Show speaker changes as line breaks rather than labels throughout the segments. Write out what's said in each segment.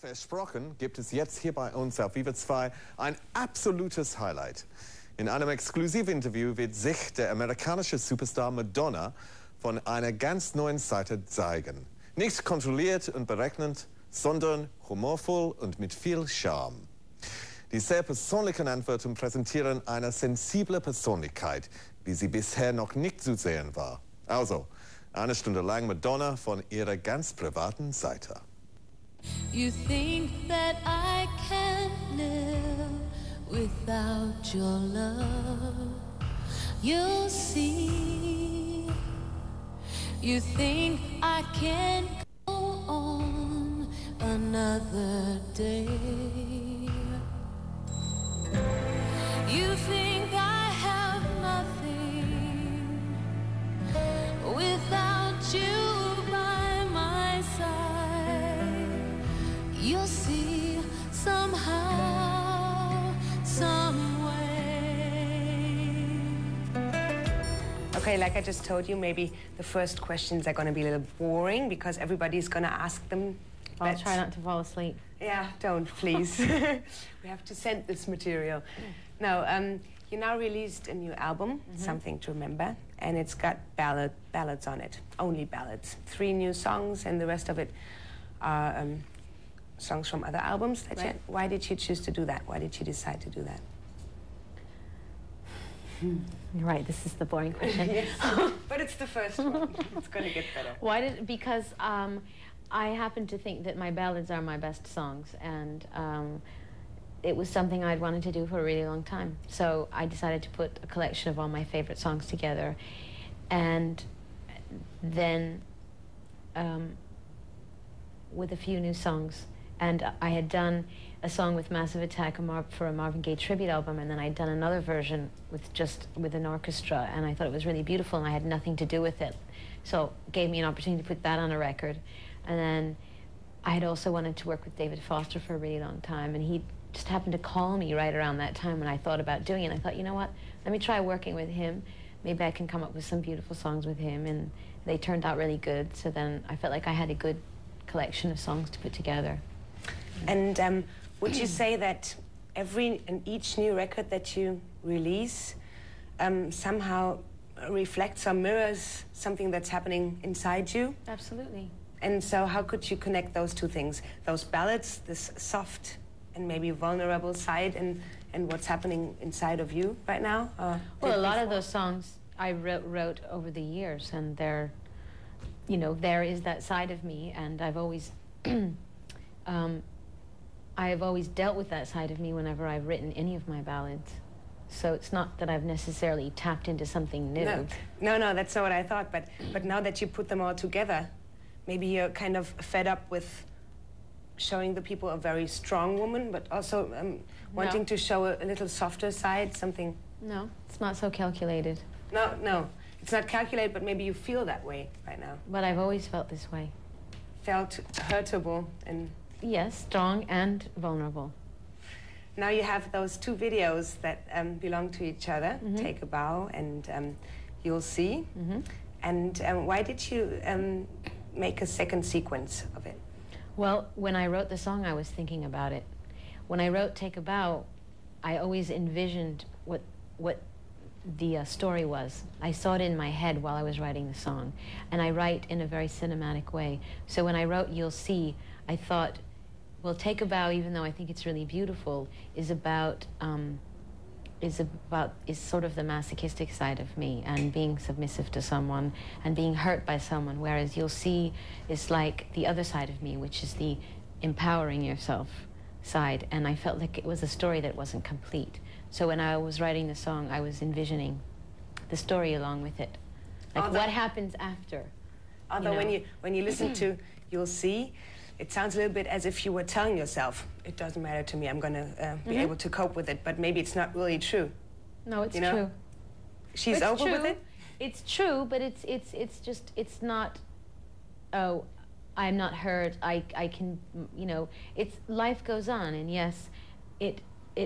Versprochen gibt es jetzt hier bei uns auf Viva 2 ein absolutes Highlight. In einem Exklusivinterview wird sich der amerikanische Superstar Madonna von einer ganz neuen Seite zeigen. Nicht kontrolliert und berechnend, sondern humorvoll und mit viel Charme. Die sehr persönlichen Antworten präsentieren eine sensible Persönlichkeit, wie sie bisher noch nicht zu sehen war. Also, eine Stunde lang Madonna von ihrer ganz privaten Seite.
You think that I can't live without your love. You'll see. You think I can't go on another day. You think I have nothing without you by my side. You'll see somehow, some way.
Okay, like I just told you, maybe the first questions are going to be a little boring because everybody's going to ask them.
I'll try not to fall asleep.
Yeah, don't, please. We have to send this material. No, you now released a new album, Something to Remember, and it's got ballads on it, only ballads. 3 new songs, and the rest of it are songs from other albums. Why did you choose to do that? Why did you decide to do that?
You're right, this is the boring question.
Yes, but it's the first one. It's going to get better.
Because I happen to think that my ballads are my best songs, and it was something I'd wanted to do for a really long time. So I decided to put a collection of all my favorite songs together, and then with a few new songs. And I had done a song with Massive Attack for a Marvin Gaye tribute album, and then I'd done another version with an orchestra, and I thought it was really beautiful, and I had nothing to do with it. So it gave me an opportunity to put that on a record. And then I had also wanted to work with David Foster for a really long time, and he just happened to call me right around that time when I thought about doing it. I thought, you know what, let me try working with him. Maybe I can come up with some beautiful songs with him, and they turned out really good. So then I felt like I had a good collection of songs to put together.
And would you say that each new record that you release somehow reflects or mirrors something that's happening inside you?
Absolutely.
And so how could you connect those two things? Those ballads, this soft and maybe vulnerable side, and what's happening inside of you right now?
Well, a lot of those songs I wrote over the years, and they're, you know, there is that side of me, and I've always dealt with that side of me whenever I've written any of my ballads. So it's not that I've necessarily tapped into something new.
No, that's not what I thought. But now that you put them all together, maybe you're kind of fed up with showing the people a very strong woman, but also wanting to show a little softer side, something.
No, it's not so calculated.
No, it's not calculated, but maybe you feel that way right now.
But I've always felt this way.
Felt hurtable and...
Yes, strong and vulnerable.
Now you have those 2 videos that belong to each other, Take a Bow and You'll See. And why did you make a second sequence of it?
Well, when I wrote the song, I was thinking about it. When I wrote Take a Bow, I always envisioned what the story was. I saw it in my head while I was writing the song, and I write in a very cinematic way. So when I wrote You'll See, I thought, well, Take a Bow, even though I think it's really beautiful, is sort of the masochistic side of me, and being submissive to someone and being hurt by someone, whereas You'll See is like the other side of me, which is the empowering yourself side, and I felt like it was a story that wasn't complete. So when I was writing the song, I was envisioning the story along with it, like what happens after.
Although when you listen to You'll See, it sounds a little bit as if you were telling yourself, it doesn't matter to me, I'm going to be able to cope with it, but maybe it's not really true.
No, it's true.
She's over with it?
It's true, but it's not, oh, I'm not hurt, I can, you know, life goes on, and yes, it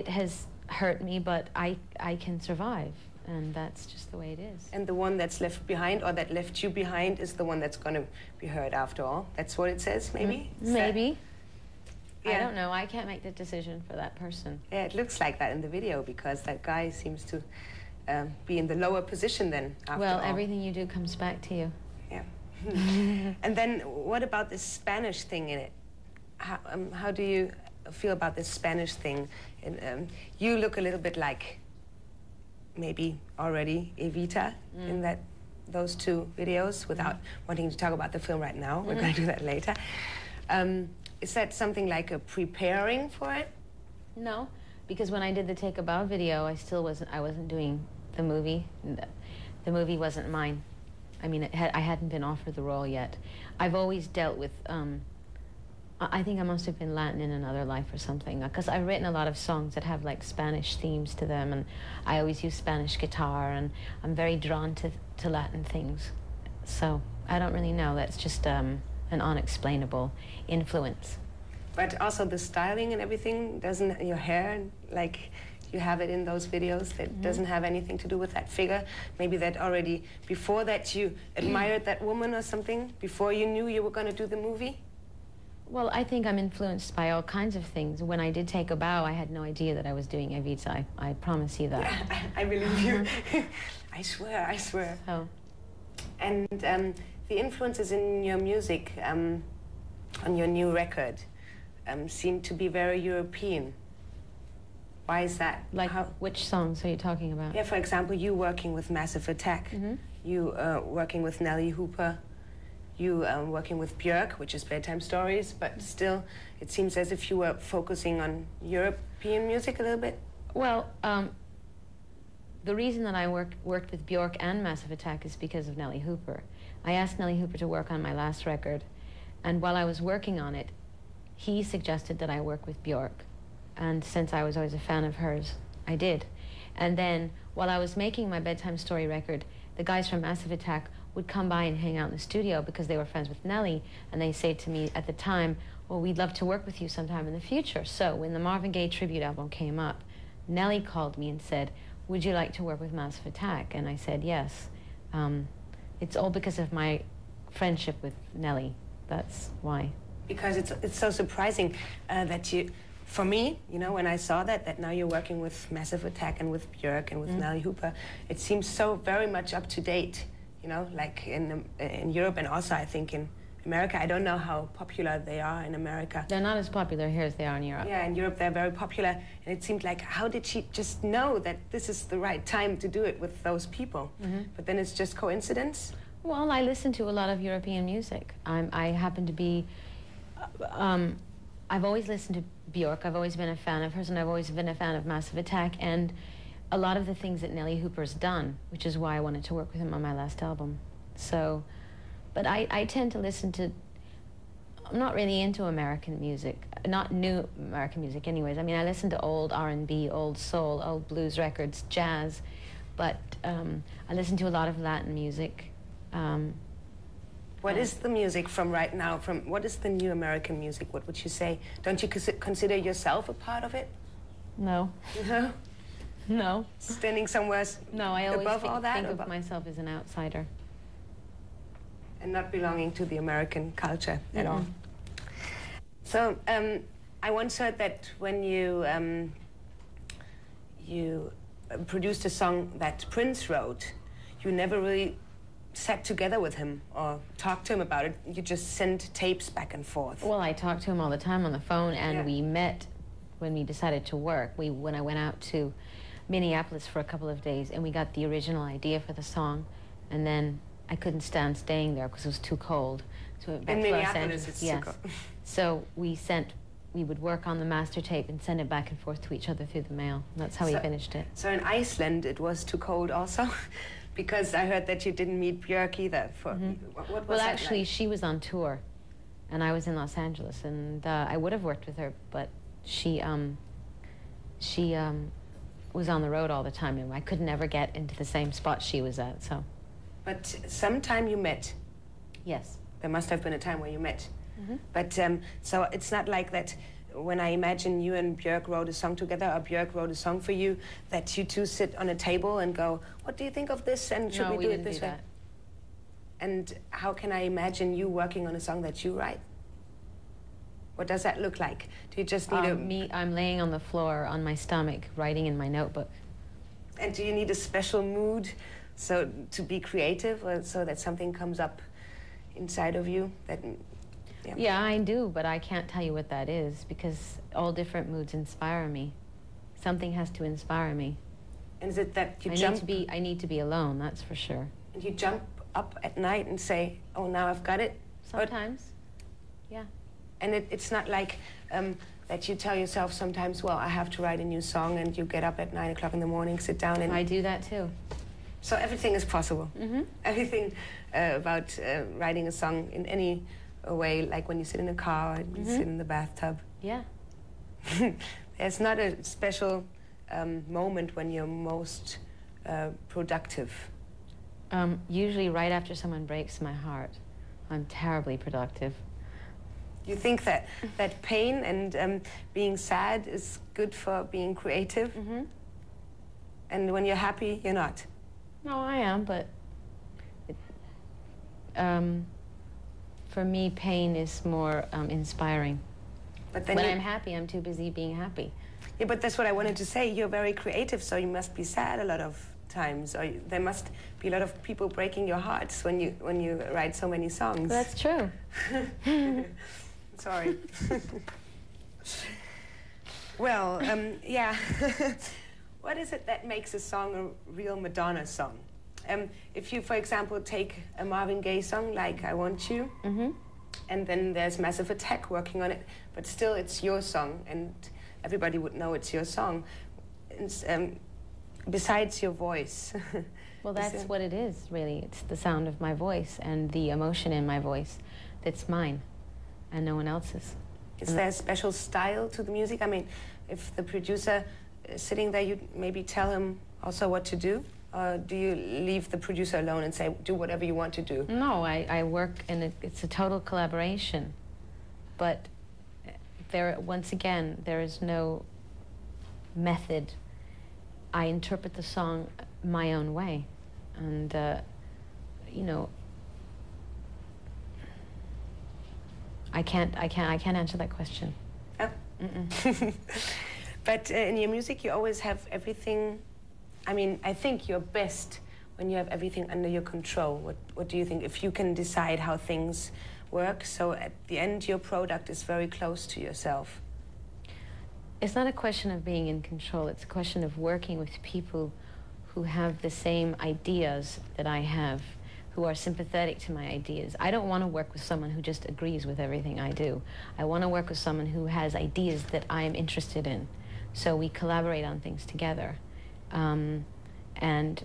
has hurt me, but I can survive. And that's just the way it is.
And the one that's left behind, or that left you behind, is the one that's going to be hurt after all. That's what it says, maybe?
Maybe.
Yeah.
I don't know. I can't make the decision for that person.
Yeah, it looks like that in the video because that guy seems to be in the lower position then. After
Well,
all.
everything you do comes back to you.
Yeah. And then what about this Spanish thing in it? How do you feel about this Spanish thing? And, you look a little bit like maybe already Evita in those two videos without wanting to talk about the film right now. We're going to do that later. Is that something like a preparing for it?
No, because when I did the Take a Bow video, I wasn't doing the movie. The movie wasn't mine. I mean, I hadn't been offered the role yet. I've always dealt with, I think I must have been Latin in another life or something, because I've written a lot of songs that have like Spanish themes to them, and I always use Spanish guitar, and I'm very drawn to Latin things. So I don't really know, that's just an unexplainable influence.
But also the styling and everything, doesn't your hair, like you have it in those videos, that doesn't have anything to do with that figure? Maybe that already, before that you admired that woman or something, before you knew you were going to do the movie?
Well, I think I'm influenced by all kinds of things. When I did Take a Bow, I had no idea that I was doing Evita. I promise you that.
Yeah, I believe you. I swear, I swear.
Oh.
And the influences in your music, on your new record, seem to be very European. Why is that?
Like, which songs are you talking about?
Yeah, for example, you working with Massive Attack, you working with Nelly Hooper, you working with Björk, which is Bedtime Stories, but still, it seems as if you were focusing on European music a little bit.
Well, the reason that I worked with Björk and Massive Attack is because of Nelly Hooper. I asked Nelly Hooper to work on my last record, and while I was working on it, he suggested that I work with Björk. And since I was always a fan of hers, I did. And then, while I was making my Bedtime Story record, the guys from Massive Attack would come by and hang out in the studio because they were friends with Nelly, and they say to me at the time, well, we'd love to work with you sometime in the future. So when the Marvin Gaye tribute album came up, Nelly called me and said, would you like to work with Massive Attack? And I said yes. It's all because of my friendship with Nelly. That's why.
Because it's so surprising that you, for me, you know, when I saw that now you're working with Massive Attack and with Björk and with Nelly Hooper, it seems so very much up to date, you know, like in Europe and also I think in America. I don't know how popular they are in America.
They're not as popular here as they are in Europe.
Yeah, in Europe they're very popular, and it seemed like, how did she just know that this is the right time to do it with those people? But then it's just coincidence?
Well, I listen to a lot of European music. I happen to be, I've always listened to Björk. I've always been a fan of hers, and I've always been a fan of Massive Attack, and a lot of the things that Nelly Hooper's done, which is why I wanted to work with him on my last album. So, but I tend to listen to, I'm not really into American music, not new American music anyways. I mean, I listen to old R&B, old soul, old blues records, jazz, but I listen to a lot of Latin music.
What is the music from right now? What is the new American music? What would you say? Don't you consider yourself a part of it?
No.
No?
No.
Standing somewhere
No, I always
above all that?
think of myself as an outsider.
And not belonging to the American culture at all. So I once heard that when you produced a song that Prince wrote, you never really sat together with him or talked to him about it. You just sent tapes back and forth.
Well, I talked to him all the time on the phone, and we met when we decided to work. When I went out to Minneapolis for a couple of days, and we got the original idea for the song, and then I couldn't stand staying there because it was too cold. So we went back
in
to Los
Minneapolis,
Angeles.
it's
yes.
too cold.
So we would work on the master tape and send it back and forth to each other through the mail. That's how we finished it.
So in Iceland, it was too cold also? Because I heard that you didn't meet Björk either. What was
Well,
that
actually,
like?
she was on tour, and I was in Los Angeles, and I would have worked with her, but she was on the road all the time, and I could never get into the same spot she was at, so.
But sometime you met.
Yes.
There must have been a time where you met. But so it's not like that when I imagine you and Björk wrote a song together, or Björk wrote a song for you, that you two sit on a table and go, what do you think of this, and should we do it this way?
That.
And how can I imagine you working on a song that you write? What does that look like? Do you just need
I'm laying on the floor on my stomach, writing in my notebook.
And do you need a special mood so to be creative, or so that something comes up inside of you? That,
yeah, I do, but I can't tell you what that is because all different moods inspire me. Something has to inspire me.
And is it that you
I need to be alone, that's for sure.
And you jump up at night and say, oh, now I've got it?
Sometimes, yeah.
And it's not like that you tell yourself sometimes, well, I have to write a new song, and you get up at 9 o'clock in the morning, sit down and...
I do that too.
So everything is possible.
Mm-hmm.
Everything about writing a song in any way, like when you sit in a car, or you sit in the bathtub.
Yeah.
There's not a special moment when you're most productive.
Usually right after someone breaks my heart, I'm terribly productive.
You think that pain and being sad is good for being creative?
Mm-hmm.
And when you're happy, you're not?
No, I am, but for me, pain is more inspiring.
But then
when I'm happy, I'm too busy being happy.
Yeah, but that's what I wanted to say. You're very creative, so you must be sad a lot of times, or there must be a lot of people breaking your hearts when you write so many songs.
That's true.
Sorry. Well, yeah. What is it that makes a song a real Madonna song? If you, for example, take a Marvin Gaye song like I Want You, and then there's Massive Attack working on it, but still it's your song, and everybody would know it's your song. Besides your voice.
Well, that's what it is, really. It's the sound of my voice and the emotion in my voice that's mine and no one else's.
Is there a special style to the music? I mean, if the producer is sitting there, you maybe tell him also what to do? Or do you leave the producer alone and say, do whatever you want to do?
No, I work, and it's a total collaboration. But once again, there is no method. I interpret the song my own way, and you know, I can't answer that question.
Oh. But in your music, you always have everything. I mean, I think you're best when you have everything under your control. What do you think? If you can decide how things work, so at the end, your product is very close to yourself.
It's not a question of being in control. It's a question of working with people who have the same ideas that I have, who are sympathetic to my ideas. I don't want to work with someone who just agrees with everything I do. I want to work with someone who has ideas that I am interested in. So we collaborate on things together. And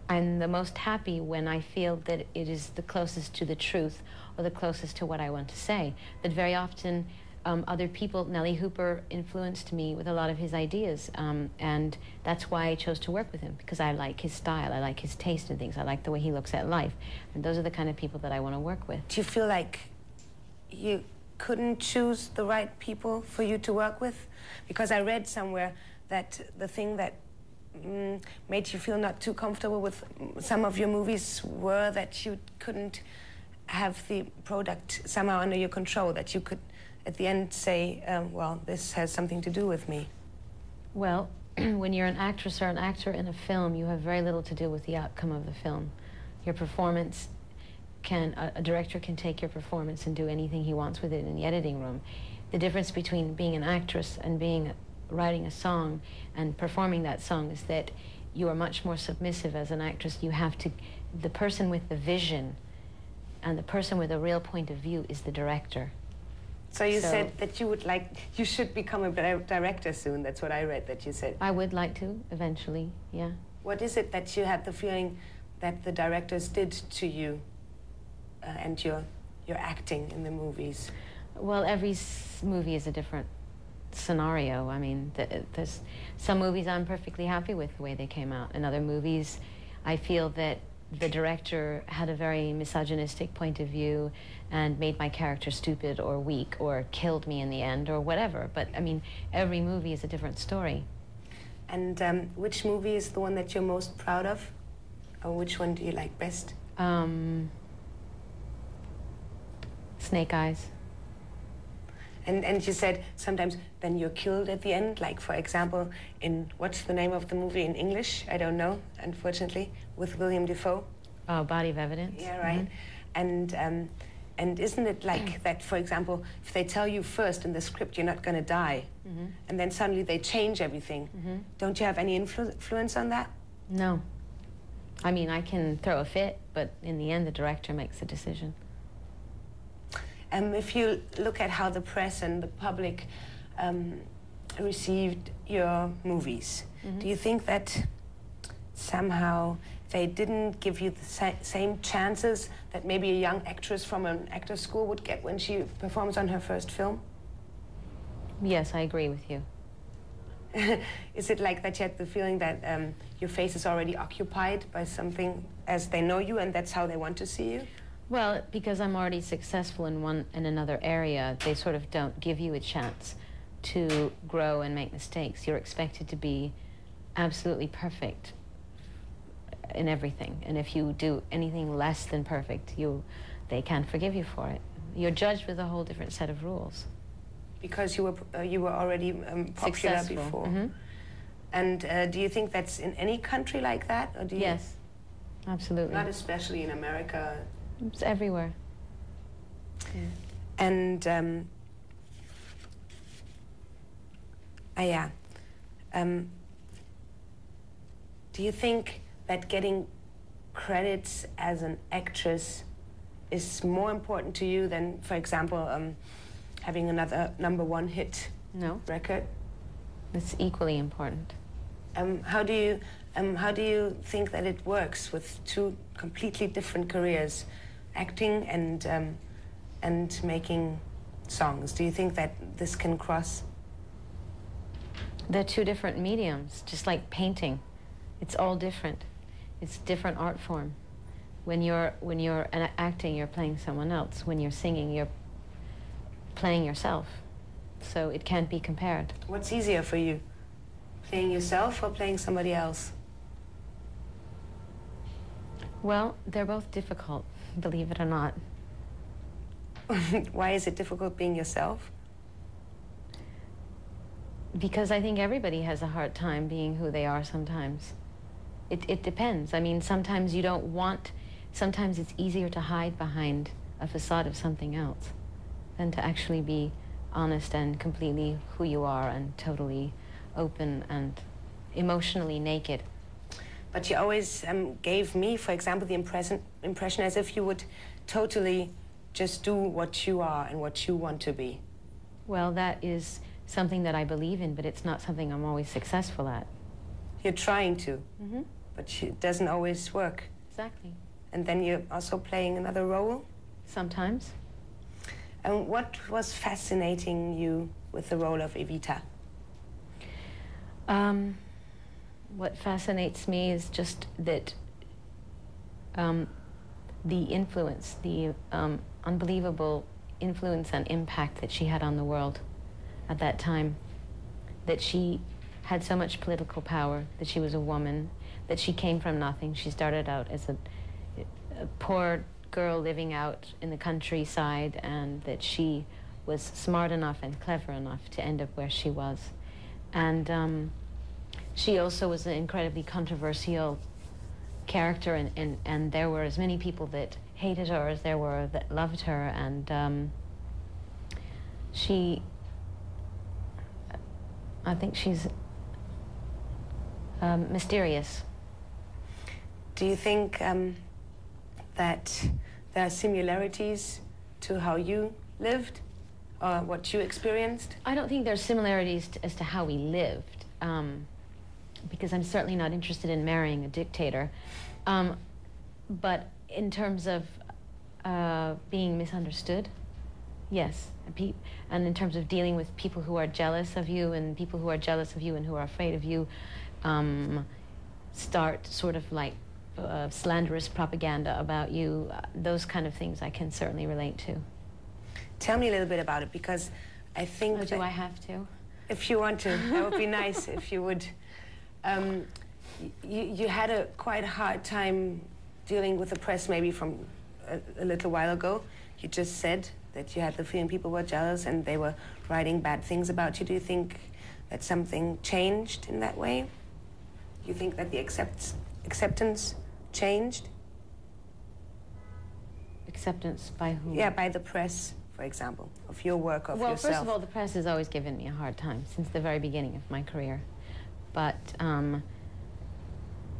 I'm the most happy when I feel that it is the closest to the truth or the closest to what I want to say. But very often, other people, Nelly Hooper influenced me with a lot of his ideas, and that's why I chose to work with him, because I like his style, I like his taste in things, I like the way he looks at life, and those are the kind of people that I want to work with.
Do you feel like you couldn't choose the right people for you to work with? Because I read somewhere that the thing that made you feel not too comfortable with some of your movies were that you couldn't have the product somehow under your control, that you could at the end say, well, this has something to do with me.
Well, when you're an actress or an actor in a film, you have very little to do with the outcome of the film. Your performance a director can take your performance and do anything he wants with it in the editing room. The difference between being an actress and writing a song and performing that song is that you are much more submissive as an actress. You have to, the person with the vision and the person with a real point of view is the director.
So you said that you should become a director soon. That's what I read that you said.
I would like to, eventually, yeah.
What is it that you had the feeling that the directors did to you and your acting in the movies?
Well, every movie is a different scenario. I mean, there's some movies I'm perfectly happy with the way they came out. In other movies, I feel that the director had a very misogynistic point of view and made my character stupid or weak or killed me in the end or whatever. But, I mean, every movie is a different story.
And which movie is the one that you're most proud of? Or which one do you like best?
Snake Eyes.
And you said sometimes then you're killed at the end, like for example in, what's the name of the movie in English? I don't know, unfortunately, with William Dafoe.
Oh, Body of Evidence.
Yeah, right. And isn't it like that, for example, if they tell you first in the script you're not going to die, and then suddenly they change everything, don't you have any influence on that?
No. I mean, I can throw a fit, but in the end the director makes the decision.
If you look at how the press and the public received your movies, do you think that somehow they didn't give you the same chances that maybe a young actress from an actor school would get when she performs on her first film?
Yes, I agree with you.
Is it like that you had the feeling that your face is already occupied by something as they know you and that's how they want to see you?
Well, because I'm already successful in another area, they sort of don't give you a chance to grow and make mistakes. You're expected to be absolutely perfect in everything, and if you do anything less than perfect, they can't forgive you for it. You're judged with a whole different set of rules.
Because you were already popular
Successful.
before. And do you think that's in any country like that, or do you?
Yes, absolutely.
Not especially in America.
It's everywhere. Yeah.
And do you think that getting credits as an actress is more important to you than, for example, having another #1 hit record?
It's equally important.
How do you think that it works with two completely different careers, acting and making songs? Do you think that this can cross?
They're two different mediums, just like painting. It's all different. It's a different art form. When you're acting, you're playing someone else. When you're singing, you're playing yourself. So it can't be compared.
What's easier for you? Playing yourself or playing somebody else?
Well, they're both difficult, believe it or not.
Why is it difficult being yourself?
Because I think everybody has a hard time being who they are sometimes. It depends. I mean, sometimes you don't want, sometimes it's easier to hide behind a facade of something else than to actually be honest and completely who you are and totally open and emotionally naked.
But you always gave me, for example, the impression as if you would totally just do what you are and what you want to be.
Well, that is something that I believe in, but it's not something I'm always successful at.
You're trying to, but it doesn't always work.
Exactly.
And then you're also playing another role?
Sometimes.
And what was fascinating you with the role of Evita?
What fascinates me is just that the influence, the unbelievable influence and impact that she had on the world at that time, that she had so much political power, that she was a woman, that she came from nothing. She started out as a poor girl living out in the countryside, and that she was smart enough and clever enough to end up where she was. And she also was an incredibly controversial character, and there were as many people that hated her as there were that loved her, and I think she's mysterious.
Do you think that there are similarities to how you lived or what you experienced?
I don't think there's similarities as to how we lived, because I'm certainly not interested in marrying a dictator. But in terms of being misunderstood, yes. And in terms of dealing with people who are jealous of you, and people who are jealous of you and who are afraid of you, start sort of like slanderous propaganda about you, those kind of things I can certainly relate to.
Tell me a little bit about it, because I think...
Oh, do I have to?
If you want to, that would be nice if you would. You had a quite hard time dealing with the press maybe from a little while ago. You just said that you had the feeling people were jealous and they were writing bad things about you? Do you think that something changed in that way? Do you think that the acceptance changed?
Acceptance by whom?
Yeah, by the press, for example, of your work, of
well,
yourself.
first of all, the press has always given me a hard time since the very beginning of my career. But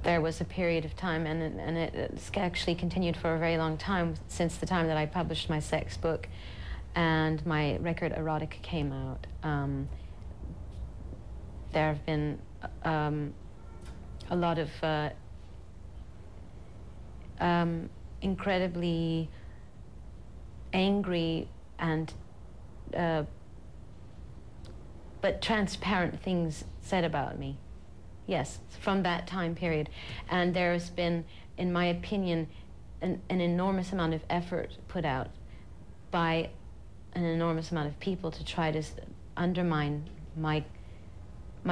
there was a period of time, and it's actually continued for a very long time, since the time that I published my sex book and my record Erotica came out. There have been a lot of incredibly angry and but transparent things said about me. Yes, from that time period. And there's been, in my opinion, an enormous amount of effort put out by an enormous amount of people to try to undermine my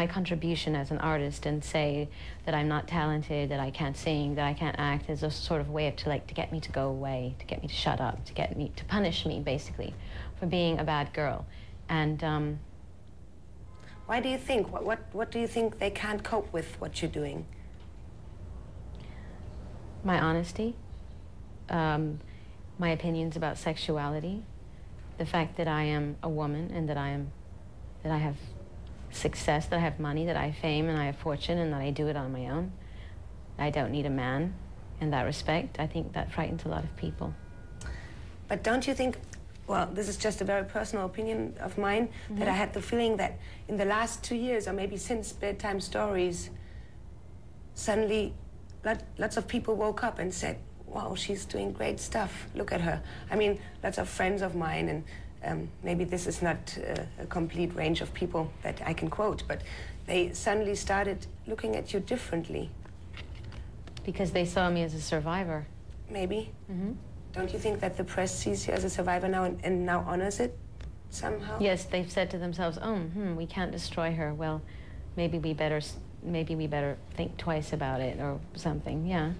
contribution as an artist and say that I'm not talented, that I can't sing, that I can't act, as a sort of way to get me to go away, to get me to shut up, to punish me, basically, for being a bad girl. And
why do you think? What do you think they can't cope with what you're doing?
My honesty, my opinions about sexuality, the fact that I am a woman and that I have success, that I have money, that I have fame, and I have fortune, and that I do it on my own. I don't need a man in that respect. I think that frightens a lot of people.
But don't you think, well, this is just a very personal opinion of mine, that I had the feeling that in the last 2 years, or maybe since Bedtime Stories, suddenly lots of people woke up and said, wow, she's doing great stuff, look at her. I mean, lots of friends of mine, and maybe this is not a complete range of people that I can quote, but they suddenly started looking at you differently.
Because they saw me as a survivor.
Maybe. Don't you think that the press sees you as a survivor now and now honors it somehow?
Yes, they've said to themselves, oh, we can't destroy her. Well, maybe we better think twice about it or something, yeah.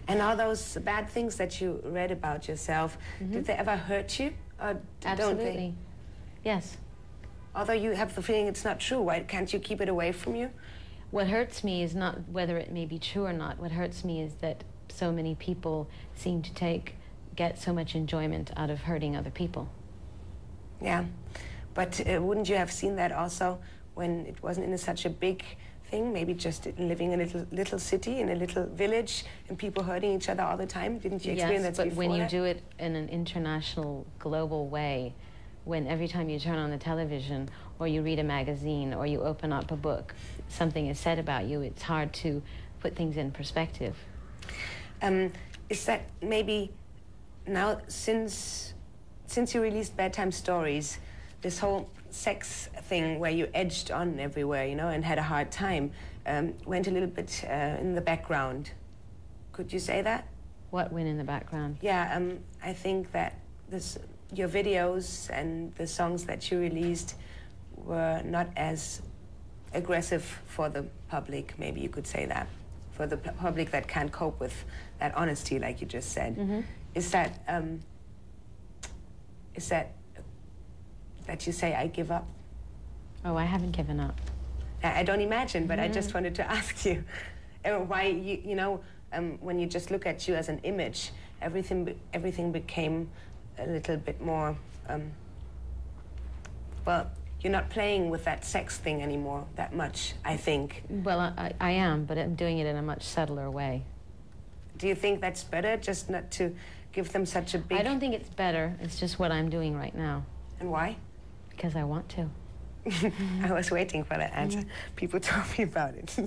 And all those bad things that you read about yourself, did they ever hurt you? Or don't they?
Absolutely. Yes.
Although you have the feeling it's not true, why can't you keep it away from you?
What hurts me is not whether it may be true or not. What hurts me is that so many people seem to get so much enjoyment out of hurting other people.
Yeah, but wouldn't you have seen that also when it wasn't in such a big thing, maybe just living in a little city, in a little village, and people hurting each other all the time? Didn't you experience that before?
Yes, but when you do it in an international, global way, when every time you turn on the television, or you read a magazine, or you open up a book, something is said about you, it's hard to put things in perspective.
Is that maybe now, since you released Bedtime Stories, this whole sex thing where you edged on everywhere, you know, and had a hard time, went a little bit in the background. Could you say that?
What went in the background?
Yeah, I think that your videos and the songs that you released were not as aggressive for the public, maybe you could say that, for the public that can't cope with that honesty, like you just said. Is that you say, I give up?
Oh, I haven't given up.
I don't imagine, but I just wanted to ask you why, you know, when you just look at you as an image, everything became a little bit more, well, you're not playing with that sex thing anymore that much, I think.
Well, I am, but I'm doing it in a much subtler way.
Do you think that's better, just not to give them such a big...
I don't think it's better. It's just what I'm doing right now.
And why?
Because I want to.
I was waiting for that answer. People told me about it.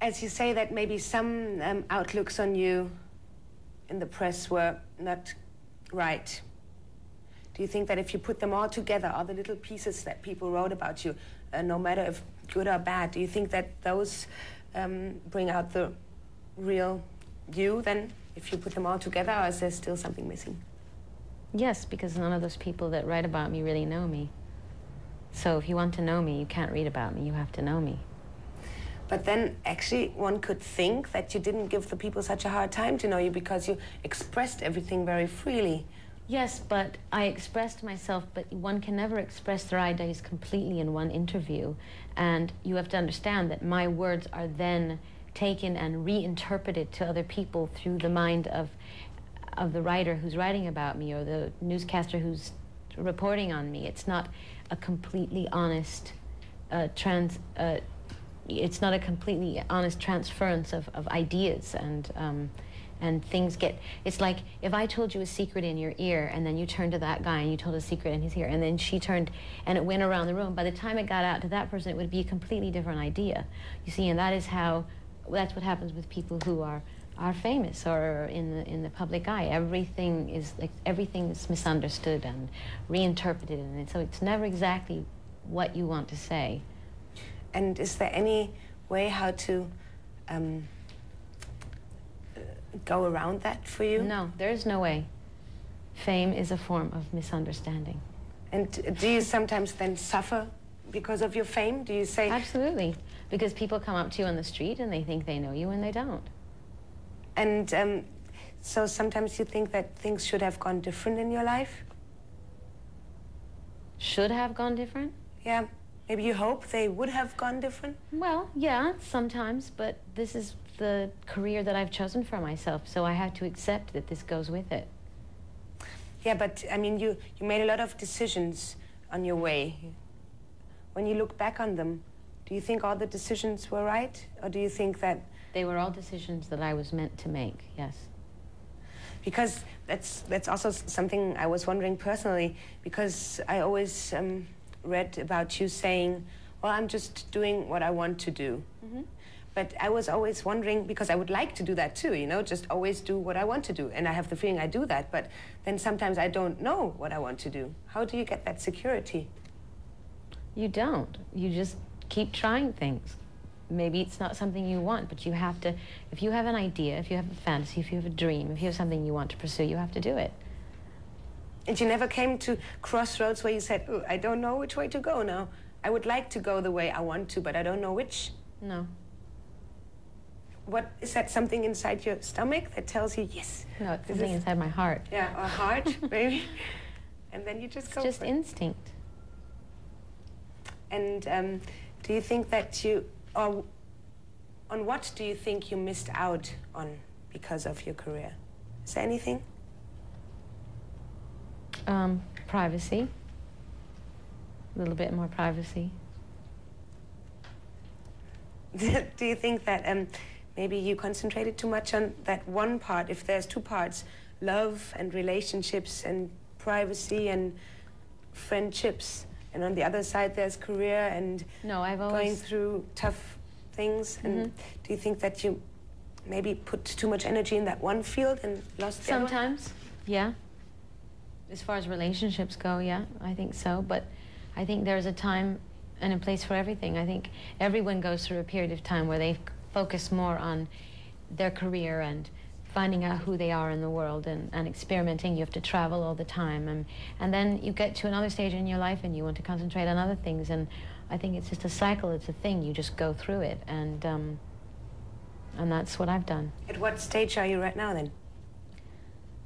As you say that maybe some outlooks on you in the press were not right, do you think that if you put them all together, all the little pieces that people wrote about you, no matter if good or bad, do you think that those bring out the real you then, if you put them all together, or is there still something missing?
Yes, because none of those people that write about me really know me. So if you want to know me, you can't read about me, you have to know me.
But then, actually, one could think that you didn't give the people such a hard time to know you because you expressed everything very freely.
Yes, but I expressed myself, but one can never express their ideas completely in one interview. And you have to understand that my words are then taken and reinterpreted to other people through the mind of the writer who's writing about me or the newscaster who's reporting on me. It's not a completely honest it's not a completely honest transference of ideas, and things get, it's like if I told you a secret in your ear and then you turned to that guy and you told a secret in his ear and then she turned and it went around the room, by the time it got out to that person it would be a completely different idea. You see, and that's what happens with people who are famous or in the public eye. Everything is misunderstood and reinterpreted, and so it's never exactly what you want to say.
And is there any way how to go around that for you?
No, there is no way. Fame is a form of misunderstanding.
And do you sometimes then suffer because of your fame? Do you say...
Absolutely, because people come up to you on the street and they think they know you and they don't.
And so sometimes you think that things should have gone different in your life?
Should have gone different?
Yeah. Maybe you hope they would have gone different?
Well, yeah, sometimes, but this is the career that I've chosen for myself, so I have to accept that this goes with it.
Yeah, but, I mean, you made a lot of decisions on your way. When you look back on them, do you think all the decisions were right? Or do you think that...
They were all decisions that I was meant to make, yes.
Because that's also something I was wondering personally, because I always read about you saying, well, I'm just doing what I want to do. Mm-hmm. But I was always wondering, because I would like to do that too, you know, just always do what I want to do. And I have the feeling I do that, but then sometimes I don't know what I want to do. How do you get that security?
You don't. You just keep trying things. Maybe it's not something you want, but you have to, if you have an idea, if you have a fantasy, if you have a dream, if you have something you want to pursue, you have to do it.
And you never came to crossroads where you said, oh, I don't know which way to go now. I would like to go the way I want to, but I don't know which.
No.
What, is that something inside your stomach that tells you, yes?
No, it's something inside my heart.
Yeah, or heart, maybe. And then you just go
It's just
for it.
instinct.
And do you think that you, or on what do you think you missed out on because of your career? Is there anything?
Privacy. A little bit more privacy.
Do you think that maybe you concentrated too much on that one part? If there's two parts, love and relationships and privacy and friendships, and on the other side there's career and going through tough things. And do you think that you maybe put too much energy in that one field and lost the other one?
Sometimes, yeah. As far as relationships go, yeah, I think so. But I think there's a time and a place for everything. I think everyone goes through a period of time where they focus more on their career and finding out who they are in the world and experimenting. You have to travel all the time. And then you get to another stage in your life and you want to concentrate on other things. And I think it's just a cycle, it's a thing. You just go through it. And that's what I've done.
At what stage are you right now then?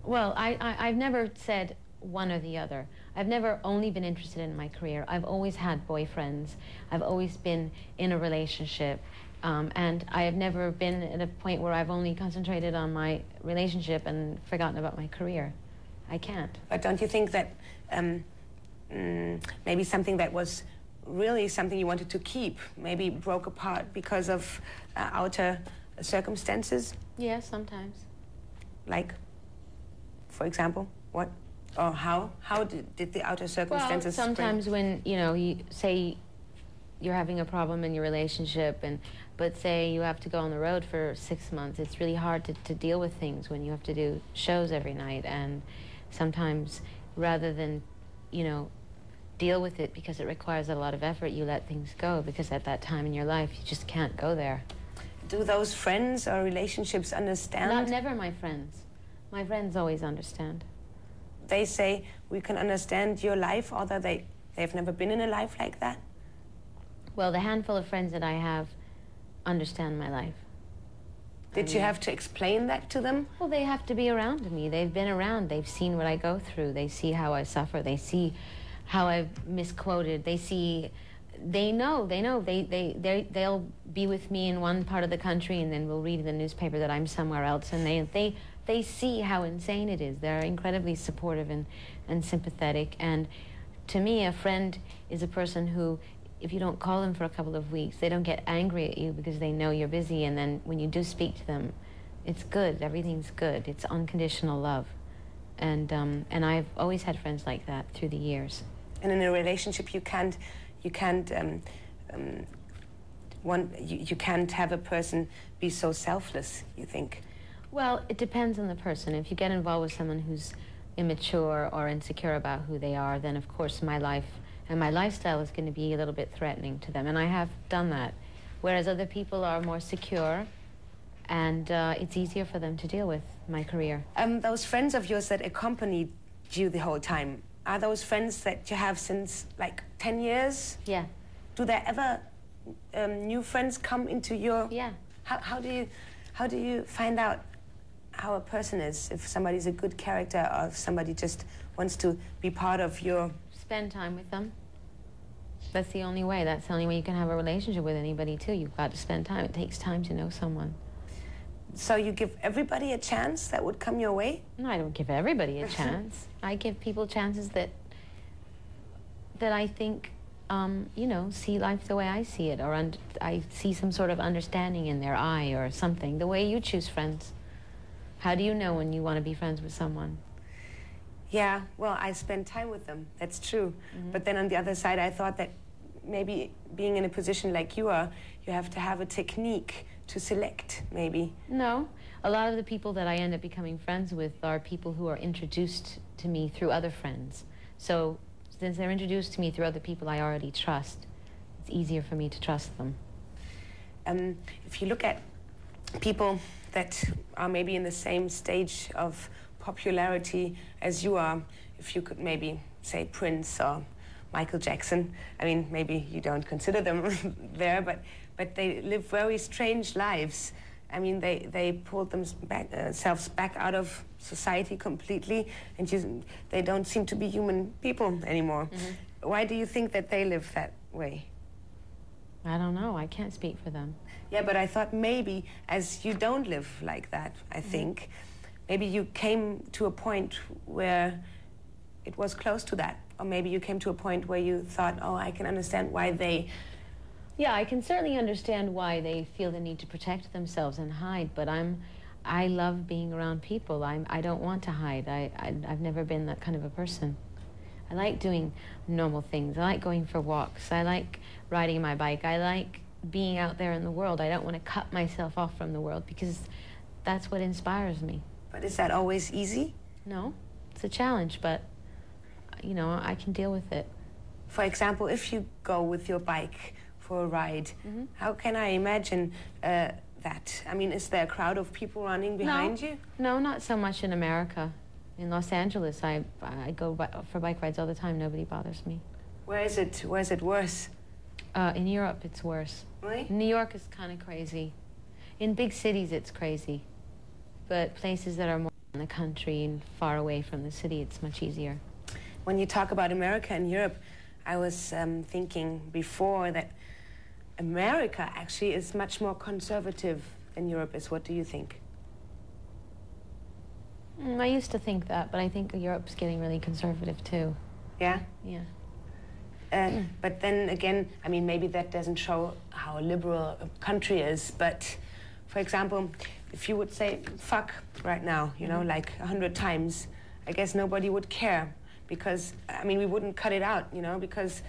Well, I've never said one or the other. I've never only been interested in my career. I've always had boyfriends. I've always been in a relationship. And I have never been at a point where I've only concentrated on my relationship and forgotten about my career. I can't.
But don't you think that maybe something that was really something you wanted to keep maybe broke apart because of outer circumstances?
Yeah, sometimes.
Like, for example, what? Or how? How did the outer circumstances
Well, sometimes when, you know, you say you're having a problem in your relationship, but say you have to go on the road for 6 months, it's really hard to deal with things when you have to do shows every night. And sometimes rather than, you know, deal with it because it requires a lot of effort, you let things go because at that time in your life you just can't go there.
Do those friends or relationships understand?
Never my friends. My friends always understand.
They say, we can understand your life, although they've never been in a life like that?
Well, the handful of friends that I have understand my life.
Did you have to explain that to them?
Well, they have to be around me. They've been around. They've seen what I go through. They see how I suffer. They see how I've misquoted. They see, they'll be with me in one part of the country and then we'll read in the newspaper that I'm somewhere else, and they see how insane it is. They're incredibly supportive and sympathetic. And to me, a friend is a person who, if you don't call them for a couple of weeks, they don't get angry at you because they know you're busy, and then when you do speak to them, it's good. Everything's good. It's unconditional love. And I've always had friends like that through the years.
And in a relationship, you can't have a person be so selfless, you think?
Well, it depends on the person. If you get involved with someone who's immature or insecure about who they are, then of course my life and my lifestyle is going to be a little bit threatening to them, and I have done that. Whereas other people are more secure, and it's easier for them to deal with my career.
Those friends of yours that accompanied you the whole time, are those friends that you have since like 10 years?
Yeah.
Do there ever new friends come into your...
Yeah.
How do you find out how a person is, if somebody's a good character or if somebody just wants to be part of your...
Spend time with them. That's the only way. That's the only way you can have a relationship with anybody, too. You've got to spend time. It takes time to know someone.
So you give everybody a chance that would come your way?
No, I don't give everybody a chance. I give people chances that I think, you know, see life the way I see it, or I see some sort of understanding in their eye or something, the way you choose friends. How do you know when you want to be friends with someone?
Yeah, well, I spend time with them, that's true. Mm-hmm. But then on the other side, I thought that maybe being in a position like you are, you have to have a technique to select, maybe.
No, a lot of the people that I end up becoming friends with are people who are introduced to me through other friends. So since they're introduced to me through other people I already trust, it's easier for me to trust them.
If you look at people that are maybe in the same stage of popularity as you are, if you could maybe say Prince or Michael Jackson, I mean, maybe you don't consider them there, but they live very strange lives. I mean, they pulled themselves back out of society completely, and they don't seem to be human people anymore. Mm-hmm. Why do you think that they live that way?
I don't know. I can't speak for them.
Yeah, but I thought maybe, as you don't live like that, I think, maybe you came to a point where it was close to that. Or maybe you came to a point where you thought, oh, I can understand why they...
Yeah, I can certainly understand why they feel the need to protect themselves and hide, but I love being around people. I don't want to hide. I've never been that kind of a person. I like doing normal things. I like going for walks. I like riding my bike. I like being out there in the world. I don't want to cut myself off from the world because that's what inspires me.
But is that always easy?
No, it's a challenge, but, you know, I can deal with it.
For example, if you go with your bike for a ride, how can I imagine that? I mean, is there a crowd of people running behind you?
No, not so much in America. In Los Angeles, I go for bike rides all the time. Nobody bothers me.
Where is it worse?
In Europe, it's worse.
Really?
New York is kind of crazy. In big cities, it's crazy. But places that are more in the country and far away from the city, it's much easier.
When you talk about America and Europe, I was thinking before that America actually is much more conservative than Europe is. What do you think?
I used to think that, but I think Europe's getting really conservative too.
Yeah?
Yeah.
But then again, I mean, maybe that doesn't show how liberal a country is, but for example, if you would say fuck right now, you know, like 100 times, I guess nobody would care because, I mean, we wouldn't cut it out, you know, because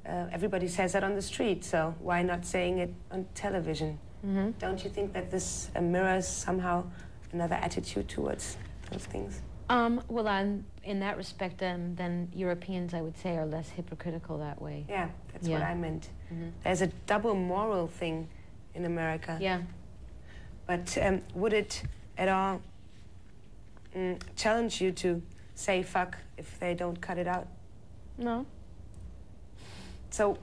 everybody says that on the street, so why not saying it on television? Mm-hmm. Don't you think that this mirrors somehow another attitude towards those things?
Well, in that respect, then Europeans, I would say, are less hypocritical that way.
Yeah, that's what I meant. Mm-hmm. There's a double moral thing in America.
Yeah.
But would it at all challenge you to say fuck if they don't cut it out?
No.
So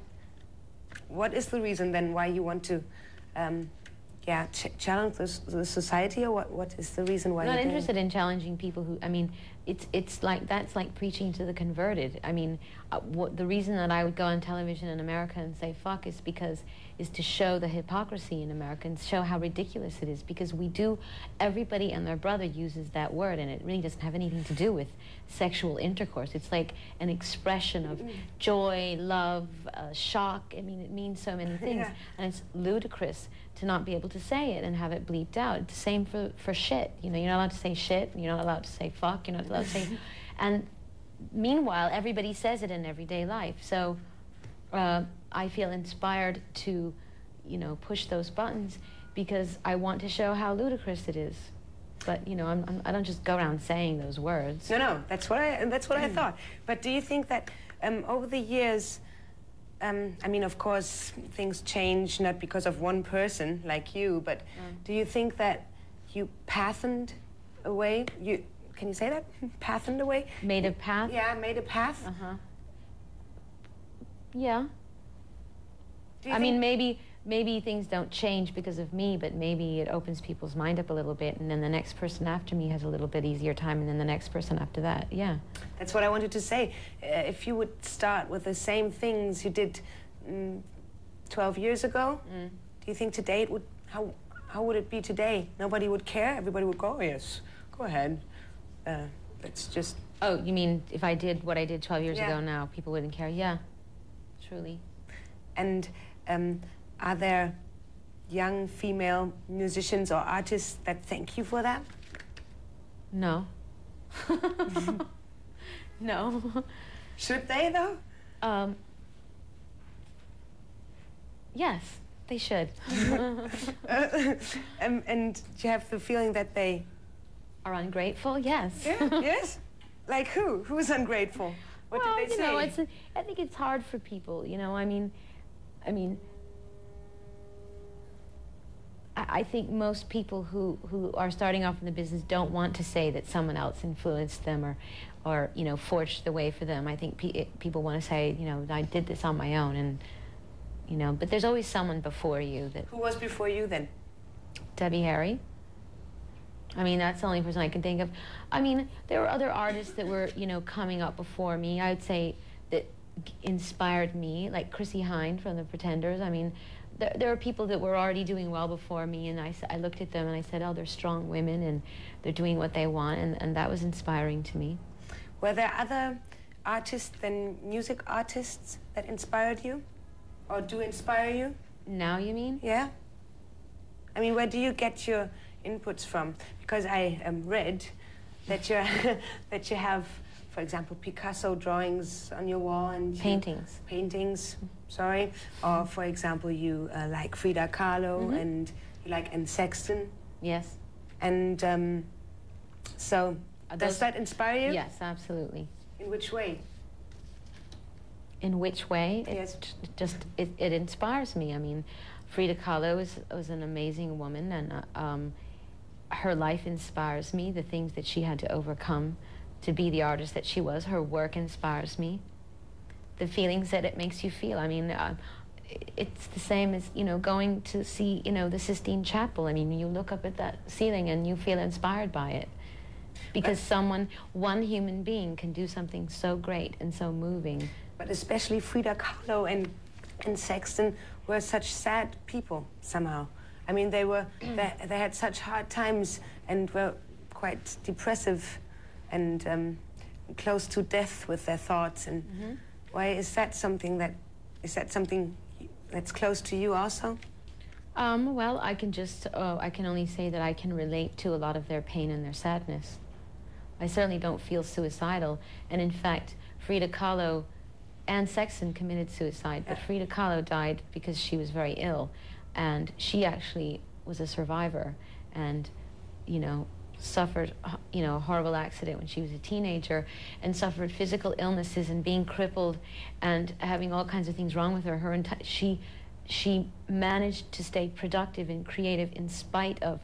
what is the reason then why you want to yeah, challenge the society, or what is the reason why
I'm not
you're doing
interested in challenging people who, I mean, it's like, that's like preaching to the converted. I mean, the reason that I would go on television in America and say fuck is to show the hypocrisy in America and show how ridiculous it is, because everybody and their brother uses that word, and it really doesn't have anything to do with sexual intercourse. It's like an expression of joy, love, shock. I mean, it means so many things.
Yeah.
And it's ludicrous to not be able to say it and have it bleeped out. It's the same for shit. You know, you're not allowed to say shit, you're not allowed to say fuck, you're not allowed to say... And meanwhile, everybody says it in everyday life. So I feel inspired to, you know, push those buttons because I want to show how ludicrous it is. But, you know, I don't just go around saying those words.
No, that's what I thought. But do you think that over the years, I mean, of course, things change not because of one person like you, but do you think that you pathened away? Can you say that? Pathened away?
Made a path?
Yeah, made a path.
Yeah. I mean, maybe things don't change because of me, but maybe it opens people's mind up a little bit, and then the next person after me has a little bit easier time, and then the next person after that, yeah.
That's what I wanted to say. If you would start with the same things you did 12 years ago, do you think today it would, how would it be today? Nobody would care? Everybody would go, oh, yes, go ahead. Let's just...
Oh, you mean if I did what I did 12 years ago now, people wouldn't care? Yeah, truly.
And are there young female musicians or artists that thank you for that?
No. No.
Should they, though?
Yes, they should.
And do you have the feeling that they...
Are ungrateful? Yes.
Yeah, yes? Like who? Who's ungrateful? What did they say?
Know, I think it's hard for people, you know, I mean, I think most people who are starting off in the business don't want to say that someone else influenced them or you know, forged the way for them. I think people want to say, you know, I did this on my own, and, you know, but there's always someone before you that...
Who was before you then?
Debbie Harry. I mean, that's the only person I can think of. I mean, there were other artists that were, you know, coming up before me, I'd say, that inspired me, like Chrissie Hynde from The Pretenders. I mean, there are people that were already doing well before me, and I looked at them and I said, oh, they're strong women and they're doing what they want, and that was inspiring to me.
Were there other artists than music artists that inspired you? Or do inspire you?
Now, you mean?
Yeah. I mean, where do you get your inputs from? Because I read that that you have, for example, Picasso drawings on your wall and paintings. Sorry, or for example, you like Frida Kahlo and you like Anne Sexton.
Yes.
And so does that inspire you?
Yes, absolutely.
In which way?
In which way?
Yes.
It inspires me. I mean, Frida Kahlo was an amazing woman, and her life inspires me, the things that she had to overcome to be the artist that she was. Her work inspires me. The feelings that it makes you feel. I mean, it's the same as, you know, going to see, you know, the Sistine Chapel. I mean, you look up at that ceiling and you feel inspired by it. Because one human being can do something so great and so moving.
But especially Frida Kahlo and Sexton were such sad people, somehow. I mean, they had such hard times and were quite depressive and close to death with their thoughts. And why is that something that's close to you also?
Well, I can only say that I can relate to a lot of their pain and their sadness. I certainly don't feel suicidal, and in fact, Frida Kahlo and Sexton committed suicide, but Frida Kahlo died because she was very ill, and she actually was a survivor and, you know, suffered, you know, a horrible accident when she was a teenager and suffered physical illnesses and being crippled and having all kinds of things wrong with her. She managed to stay productive and creative in spite of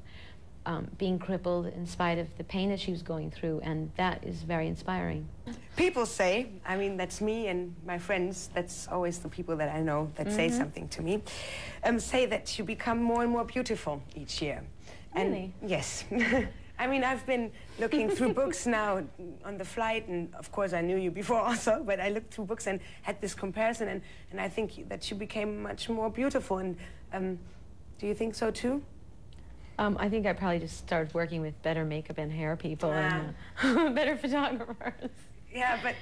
being crippled in spite of the pain that she was going through, and that is very inspiring.
People say, I mean, that's me and my friends, that's always the people that I know that say something to me, say that you become more and more beautiful each year.
Really?
And yes. I mean, I've been looking through books now on the flight, and of course I knew you before also, but I looked through books and had this comparison, and I think that you became much more beautiful. And do you think so too?
I think I probably just started working with better makeup and hair people and better photographers.
Yeah, but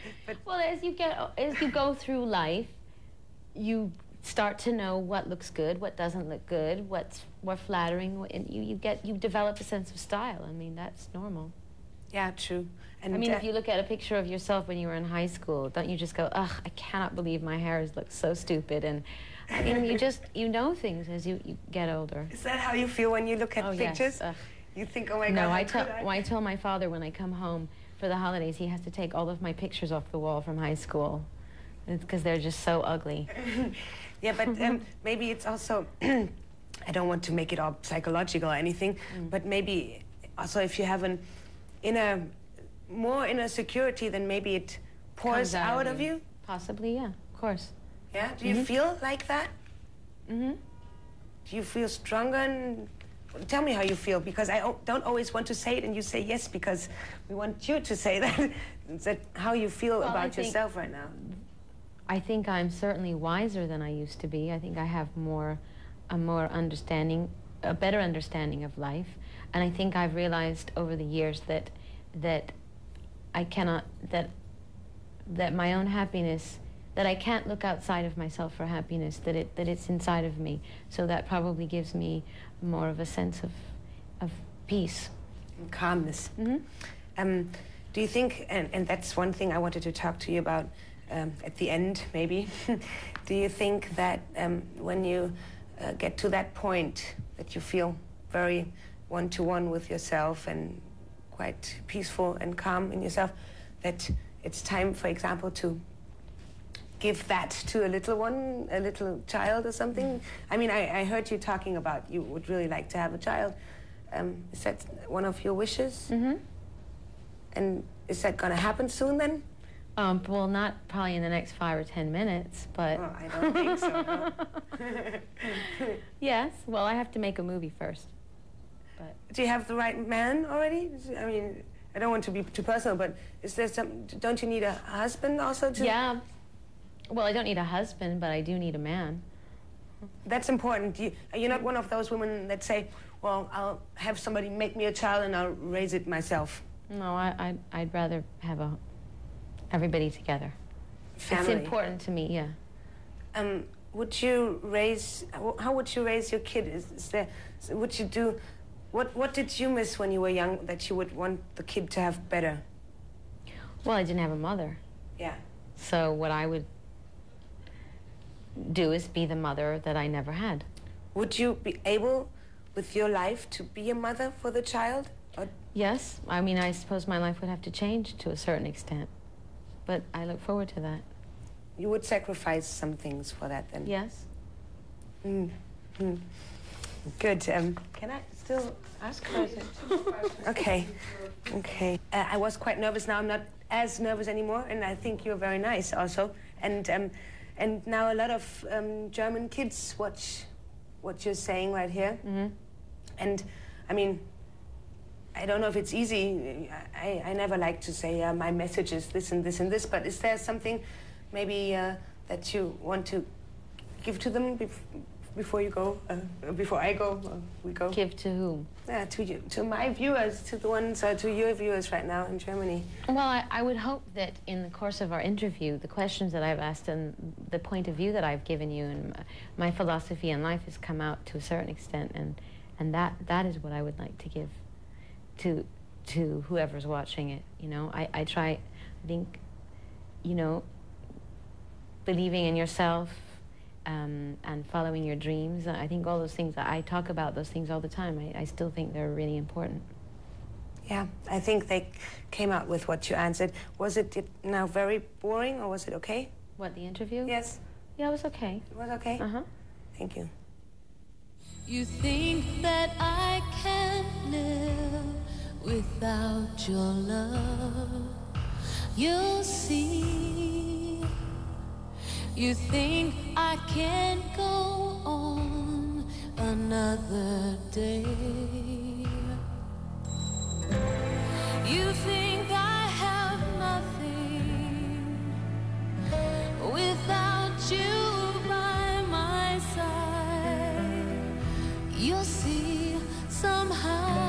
well, as you go through life, you start to know what looks good, what doesn't look good, what's more flattering, and you develop a sense of style. I mean, that's normal.
Yeah, true. And
I mean, if you look at a picture of yourself when you were in high school, don't you just go, ugh, I cannot believe my hair looks so stupid? And I mean, you know things as you get older.
Is that how you feel when you look at pictures?
Yes.
You think, oh my God,
no, I tell my father when I come home for the holidays, he has to take all of my pictures off the wall from high school. It's because they're just so ugly.
Yeah, but maybe it's also, I don't want to make it all psychological or anything, but maybe also if you have more inner security, then maybe it pours out of you.
Possibly, yeah, of course.
Yeah, do you feel like that? Do you feel stronger? And tell me how you feel, because I don't always want to say it and you say yes because we want you to say that. Is that how you feel about yourself right now?
I think I'm certainly wiser than I used to be. I think I have a better understanding of life, and I think I've realized over the years that my own happiness, that I can't look outside of myself for happiness, that it's inside of me. So that probably gives me more of a sense of peace.
And calmness. Do you think, and that's one thing I wanted to talk to you about at the end, maybe, do you think that when you get to that point that you feel very one-to-one with yourself and quite peaceful and calm in yourself, that it's time, for example, to give that to a little one, a little child or something? I mean, I heard you talking about you would really like to have a child. Is that one of your wishes? And is that going to happen soon then?
Well, not probably in the next 5 or 10 minutes, but...
Oh, I don't think so, no.
Yes, well, I have to make a movie first. But
do you have the right man already? I mean, I don't want to be too personal, but is there don't you need a husband also to...
Yeah. Well, I don't need a husband, but I do need a man.
That's important. You're not one of those women that say, well, I'll have somebody make me a child and I'll raise it myself.
No, I'd rather have everybody together.
Family.
It's important to me, yeah.
How would you raise your kid? Would you do, what did you miss when you were young that you would want the kid to have better?
Well, I didn't have a mother.
Yeah.
So what I would do is be the mother that I never had.
Would you be able, with your life, to be a mother for the child? Or...
Yes. I mean, I suppose my life would have to change to a certain extent. But I look forward to that.
You would sacrifice some things for that then?
Yes.
Good. Can I still ask questions? Okay. Okay. I was quite nervous. Now I'm not as nervous anymore, and I think you're very nice also. And now a lot of German kids watch what you're saying right here. And I mean, I don't know if it's easy. I never like to say my message is this and this and this, but is there something maybe that you want to give to them before you go, before I go, we go?
Give to whom?
To you, to my viewers, to the ones, to your viewers right now in Germany.
Well, I would hope that in the course of our interview, the questions that I've asked and the point of view that I've given you and my philosophy in life has come out to a certain extent, and that is what I would like to give to whoever's watching it. You know, I think, you know, believing in yourself and following your dreams. I think all those things, I talk about those things all the time. I still think they're really important.
Yeah, I think they came out with what you answered. Was it now very boring, or was it okay?
What, the interview?
Yes.
Yeah, it was okay.
It was okay?
Uh-huh.
Thank you.
You think that I can't live without your love. You'll see. You think I can't go on another day. You think I have nothing without you by my side. You'll see somehow